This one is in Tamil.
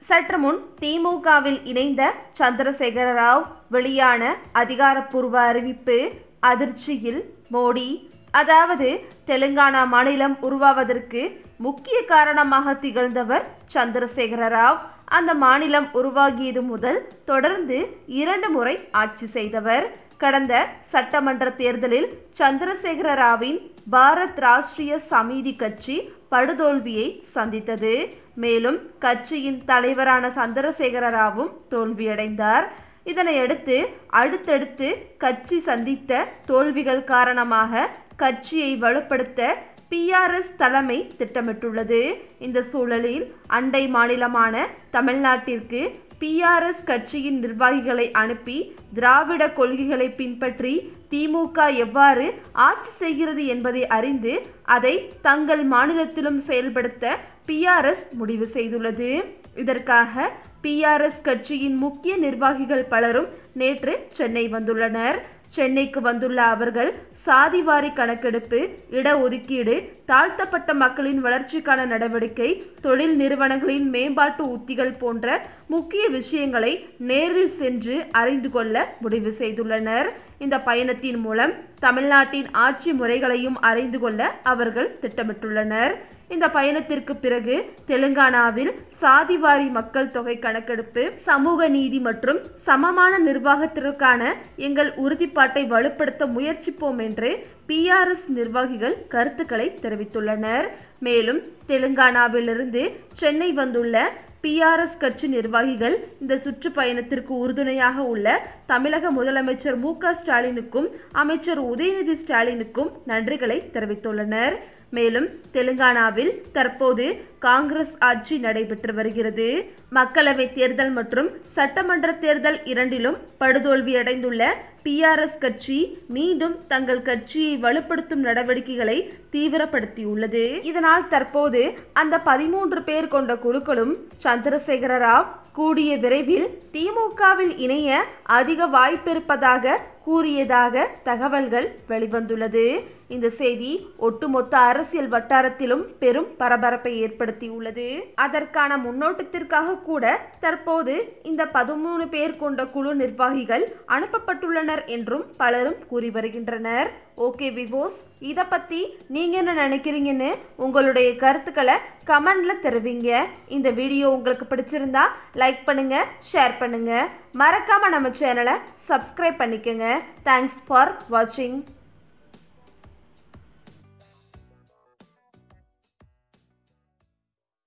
சற்று முன் திமுகவில் இணைந்த சந்திரசேகர ராவ் வெளியான அதிகாரப்பூர்வ அறிவிப்பு அதிர்ச்சியில் மோடி. அதாவது தெலுங்கானா மாநிலம் உருவாவதற்கு முக்கிய காரணமாக திகழ்ந்தவர் சந்திரசேகர ராவ். அந்த மாநிலம் உருவாகியது முதல் தொடர்ந்து 2 முறை ஆட்சி செய்தவர். கடந்த சட்டமன்ற தேர்தலில் சந்திரசேகர ராவின் பாரத் ராஷ்டிரிய சமிதி கட்சி படுதோல்வியை சந்தித்தது. மேலும் கட்சியின் தலைவரான சந்திரசேகர ராவும் தோல்வியடைந்தார். இதனையடுத்து அடுத்தடுத்து கட்சி சந்தித்த தோல்விகள் காரணமாக கட்சியை வலுப்படுத்த PRS தலைமை திட்டமிட்டுள்ளது. இந்த சூழலில் அண்டை மாநிலமான தமிழ்நாட்டிற்கு PRS கட்சியின் நிர்வாகிகளை அனுப்பி திராவிட கொள்கைகளை பின்பற்றி திமுக எவ்வாறு ஆட்சி செய்கிறது என்பதை அறிந்து அதை தங்கள் மாநிலத்திலும் செயல்படுத்த PRS முடிவு செய்துள்ளது. இதற்காக PRS கட்சியின் முக்கிய நிர்வாகிகள் பலரும் நேற்று சென்னை வந்துள்ளனர். சென்னைக்கு வந்துள்ள அவர்கள் சாதிவாரி கணக்கெடுப்பு, இடஒதுக்கீடு, தாழ்த்தப்பட்ட மக்களின் வளர்ச்சிக்கான நடவடிக்கை, தொழில் நிறுவனங்களின் மேம்பாட்டு உத்திகள் போன்ற முக்கிய விஷயங்களை நேரில் சென்று அறிந்து கொள்ள முடிவு செய்துள்ளனர். இந்த பயணத்தின் மூலம் தமிழ்நாட்டின் ஆட்சி முறைகளையும் அறிந்து கொள்ள அவர்கள் திட்டமிட்டுள்ளனர். இந்த பயணத்திற்கு பிறகு தெலுங்கானாவில் சாதிவாரி மக்கள் தொகை கணக்கெடுப்பு, சமூக நீதி மற்றும் சமமான நிர்வாகத்திற்கான எங்கள் உறுதிப்பாட்டை வலுப்படுத்த முயற்சிப்போம் என்று PRS நிர்வாகிகள் கருத்துக்களை தெரிவித்துள்ளனர். மேலும் தெலுங்கானாவிலிருந்து சென்னை வந்துள்ள PRS கட்சி நிர்வாகிகள் இந்த சுற்றுப்பயணத்திற்கு உறுதுணையாக உள்ள தமிழக முதலமைச்சர் மு.க.ஸ்டாலினுக்கும் அமைச்சர் உதயநிதி ஸ்டாலினுக்கும் நன்றிகளை தெரிவித்துள்ளனர். மேலும் தெலுங்கானாவில் தற்போது காங்கிரஸ் ஆட்சி நடைபெற்று வருகிறது. மக்களவை தேர்தல் மற்றும் சட்டமன்ற தேர்தல் இரண்டிலும் படுதோல்வியடைந்துள்ள PRS கட்சி மீண்டும் தங்கள் கட்சியை வலுப்படுத்தும் நடவடிக்கைகளை தீவிரப்படுத்தியுள்ளது. இதனால் தற்போது அந்த 13 பேர் கொண்ட குழுக்களும் சந்திரசேகர ராவ் கூடிய விரைவில் திமுகவில் இணைய அதிக வாய்ப்பிருப்பதாக கூறியதாக தகவல்கள் வெளிவந்துள்ளது. இந்த செய்தி ஒட்டுமொத்த அரசியல் வட்டாரத்திலும் பெரும் பரபரப்பை ஏற்படுத்தியுள்ளது. அதற்கான முன்னோட்டத்திற்காக கூட தற்போது இந்த 13 பேர் கொண்ட குழு நிர்வாகிகள் அனுப்பப்பட்டுள்ளனர் என்றும் பலரும் கூறி வருகின்றனர். ஓகே விவோஸ், இதை பற்றி நீங்கள் என்ன நினைக்கிறீங்கன்னு உங்களுடைய கருத்துக்களை கமெண்ட்ல தெரிவிங்க. இந்த வீடியோ உங்களுக்கு பிடிச்சிருந்தா லைக் பண்ணுங்க, ஷேர் பண்ணுங்க, மறக்காம நம்ம சேனலை சப்ஸ்கிரைப் பண்ணிக்கங்க. தேங்க்ஸ் ஃபார் வாட்சிங்.